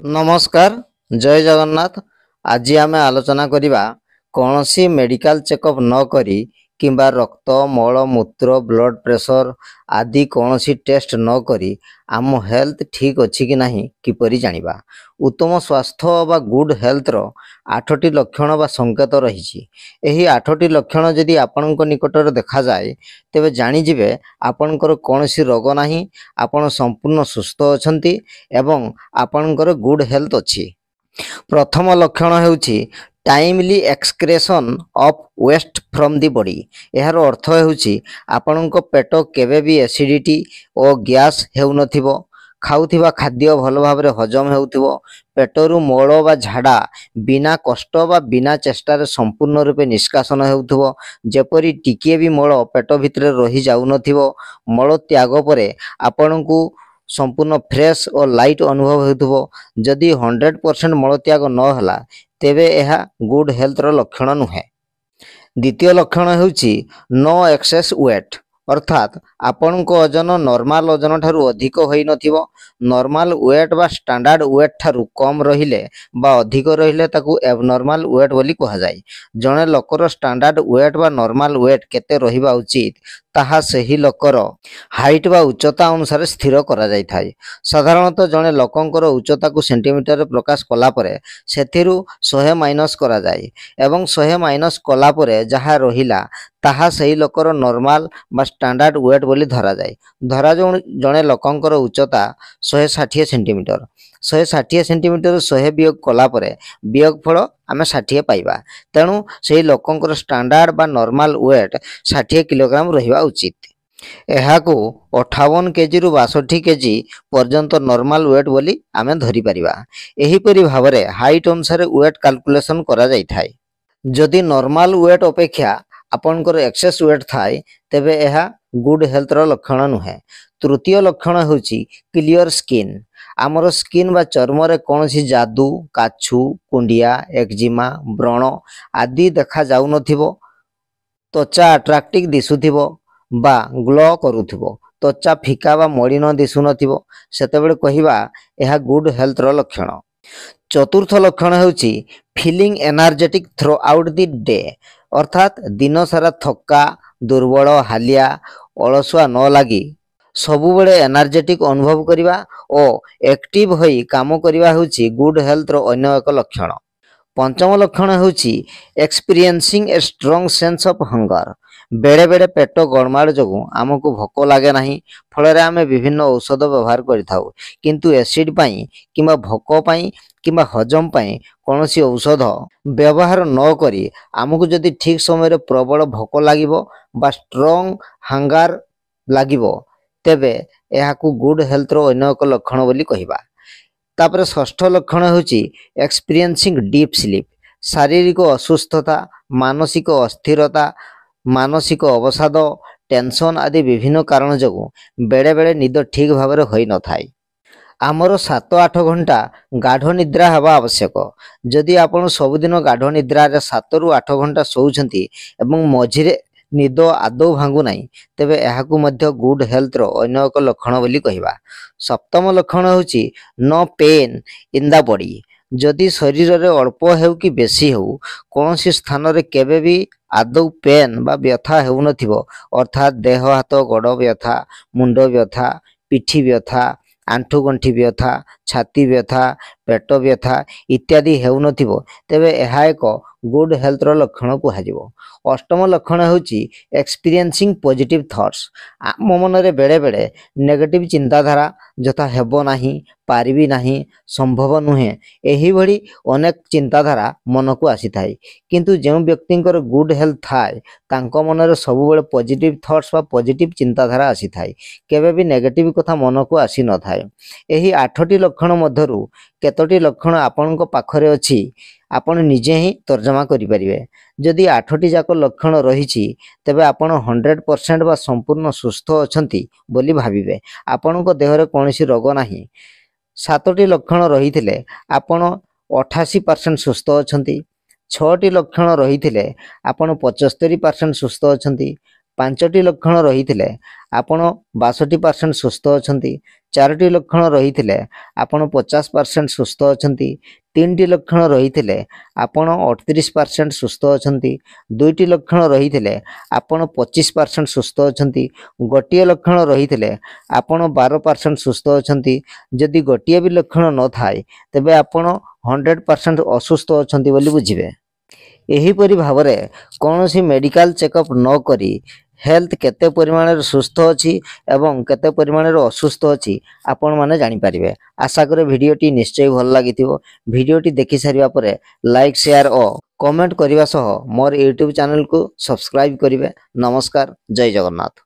नमस्कार जय जगन्नाथ। आज आम आलोचना करिबा कौनसी मेडिकल चेकअप न करी किंबा रक्त मल मूत्र ब्लड प्रेशर आदि कौनसी टेस्ट न करी आम हेल्थ ठीक अच्छी कि नहीं किपरि जानिबा। उत्तम स्वास्थ्य बा गुड हेल्थ रो 8टी लक्षण बा संकेत रही। एही 8टी लक्षण जदि आपनक निकटर देखा जाए तेबे जानि जिवे आपनकर कौनसी रोग नहीं, आपण संपूर्ण सुस्थ अछंती एवं आपनकर गुड हेल्थ अच्छी। प्रथम लक्षण हेउछि timely excretion of waste from the body. यार अर्थ हेउछि आपनक पेट केबे भी एसिडिटी और गैस हेउ नथिबो, खाउथिबा खाद्य भल भाबरे हजम हेउथिबो, पेटरू मल बा झाड़ा बिना कष्ट बा बिना चेष्टार संपूर्ण रूपे निष्कासन हेउथिबो, जेपरि टिके भी मल पेट भितरे रही जाउ नथिबो। मल त्याग परे आपनकू संपूर्ण फ्रेश और लाइट अनुभव हेउथिबो। जदि 100% मलत्याग न होला तेबे यह गुड हेल्थ रो लक्षण नुहे। द्वितीय लक्षण हेउछि नो एक्सेस वेट, अर्थात आपनक ओजन नॉर्मल ओजन ठारू अधिक होई नथिबो। नॉर्मल वेट बा स्टैंडर्ड वेट ठारू कम रहिले बा अधिक रहिले ताकू एबनॉर्मल वेट बोली कहा जाय। जणे लोकर स्टैंडर्ड वेट बा नॉर्मल वेट केते रहिबा उचित ताहा सही लोकर हाइट बा उच्चता अनुसार स्थिर करा जाय थाय। साधारणतः जणे लोकंकर उच्चता को सेंटीमीटर रे प्रकाश कला परे सेथिरु 100 माइनस करा जाय एवं 100 माइनस कला परे जहा रहिला ताहा सही लोकर नॉर्मल बा स्टैंडर्ड वेट बोली धरा जाए। धरा जणे लोकंकर उच्चता 160 सेंटीमीटर, 160 सेंटीमीटर 100 वियोग कला परे वियोग फल आम 60 पाइबा। तेणु से लोकंकर स्टैंडर्ड बा नॉर्मल वेट 60 किलोग्राम रहिबा उचित। एहाकू 58 केजी रु 62 केजी पर्यंत नॉर्मल वेट बोली आमे धरि परिबा। एही परि भावरे हाइट अनुसार वेट कैलकुलेशन करा जाय थाय। जदि नॉर्मल वेट अपेक्षा आपनकर एक्सेस वेट थाए तेबे एहा गुड हेल्थ रो लक्षण नुहे। तृतीय लक्षण होछि क्लियर स्किन। आमर स्किन बा चर्म रे कोनसी जादू काछु कुंडिया एक्जिमा व्रण आदि देखा जाउ नथिबो। त्वचा अट्रैक्टिव दिसुथिबो बा ग्लो करूथिबो, त्वचा फिका बा मलिन दिसु नथिबो, सेतेबेले कहिबा एहा गुड हेल्थ रो लक्षण। चतुर्थ लक्षण हेउछि feeling energetic throughout the day, अर्थात दिन सारा थका दुर्बल हालिया अलसुआ न लगी सबु बेले एनर्जेटिक अनुभव करिबा और एक्टिव होई काम करिबा हेउछि गुड हेल्थ रो अन्य एक लक्षण। पंचम लक्षण हेउछि experiencing a strong sense of hunger. बेड़े बेड़े पेट गड़माड़ जोगु आमको भोक लागे नहीं, फल आम विभिन्न औषध व्यवहार करिथाउ, किंतु एसिड पाई किंबा भोक पाई किंबा हजम पाई कौनसी औषध व्यवहार न करी आमको जदि ठीक समय रे प्रबल भोक लागिबो बा स्ट्रांग हंगार लागिबो तेबे एहाकू गुड हेल्थ रो अन्य एक लक्षण बोली कहिबा। तापरे षष्ठ लक्षण होछि एक्सपीरियंसिंग डीप स्लीप। शारीरिक असुस्थता मानसिक अस्थिरता मानसिक अवसाद टेंशन आदि विभिन्न कारण जोगु बेड़े बेड़े निद ठीक भाव में होई न थाए। आमर 7-8 घंटा गाढ़ निद्रा हवा आवश्यक। जदि आपण सबुदिन गाढ़ निद्रा 7 रु 8 घंटा सोउछंती एवं मझिरे निद आदौ भांगु नाही तेबे एहाकू मध्य गुड हेल्थ रो अन्य एक लक्षण बोली कहिबा। सप्तम लक्षण होछि no pain in the body. जदि शरीर रे अल्प हेउ कि बेसी हेउ कोनसी स्थान रे केबे भी आदौ पेन बा व्यथा हेउ नथिबो, अर्थात देह हाथ गोड़ व्यथा मुंड व्यथा पिठी व्यथा आंठू गंठी व्यथा छाती व्यथा पेट व्यथा इत्यादि हेउ नथिबो तेबे एहा एक गुड हेल्थ रो लक्षण कुहाजिबो। अष्टम लक्षण होछि एक्सपीरियंसिंग पॉजिटिव थॉट्स। मो मन रे बेड़े बेड़े नेगेटिव चिंताधारा जथा हेबो नाही पारिबी नाही संभव नुहे एही भली अनेक चिंताधारा मन को आसी थाए, किंतु जे व्यक्तिंकर गुड हेल्थ थाए तांको मन रे सब बेले पॉजिटिव थॉट्स बा पॉजिटिव चिंताधारा आसी थाए, केबे भी नेगेटिव कथा मन को आसी न थाए। एही 8टी लक्षण मध्यरु केतोटी लक्षण आपनक पाखरे अछि आपण निजे ही तर्जमा करि परिबे। जदि 8टी जाक लक्षण रहिछि तेबे आपण 100% बा संपूर्ण सुस्थ अछंती बोली भाबिबे। आपनक देह रे कोनोसी रोग नाही। 7टी लक्षण रहिथिले आपण 88% सुस्थ अछंती, 6टी लक्षण रहिथिले आपण 75% सुस्थ अछंती, 5टी लक्षण रहिथिले आपण 62% सुस्थ अछंती, 4ଟି ଲକ୍ଷଣ ରହିଥିଲେ ଆପଣ 50% ସୁସ୍ଥ ଅଛନ୍ତି। 3ଟି ଲକ୍ଷଣ ରହିଥିଲେ ଆପଣ 38% ସୁସ୍ଥ ଅଛନ୍ତି। 2ଟି ଲକ୍ଷଣ ରହିଥିଲେ ଆପଣ 25% ସୁସ୍ଥ ଅଛନ୍ତି। ଗୋଟିଏ ଲକ୍ଷଣ ରହିଥିଲେ ଆପଣ 12% ସୁସ୍ଥ ଅଛନ୍ତି। ଯଦି ଗୋଟିଏ ବି ଲକ୍ଷଣ ନଥାଏ ତେବେ ଆପଣ 100% ଅସୁସ୍ଥ ଅଛନ୍ତି ବୋଲି ବୁଝିବେ। ଏହିପରି ଭାବରେ କୌଣସି ମେଡ଼ିକାଲ ଚେକଅପ୍ ନ କରି ହେଲ୍ଥ କେତେ ପରିମାଣରେ ସୁସ୍ଥ ଅଛି ଏବଂ କେତେ ପରିମାଣରେ ଅସୁସ୍ଥ ଅଛି ଆପଣମାନେ ଜାଣିପାରିବେ। ଆଶା କରେ ଭିଡ଼ିଓଟି ନିଶ୍ଚୟ ଭଲ ଲାଗିଥିବ। ଭିଡ଼ିଓଟି ଦେଖି ସାରିବା ପରେ ଲାଇକ୍, ସେୟାର ଓ କମେଣ୍ଟ କରିବା ସହ ମୋର ୟୁଟ୍ୟୁବ୍ ଚ୍ୟାନେଲକୁ ସବସ୍କ୍ରାଇବ୍ କରିବେ। ନମସ୍କାର, ଜୟ ଜଗନ୍ନାଥ।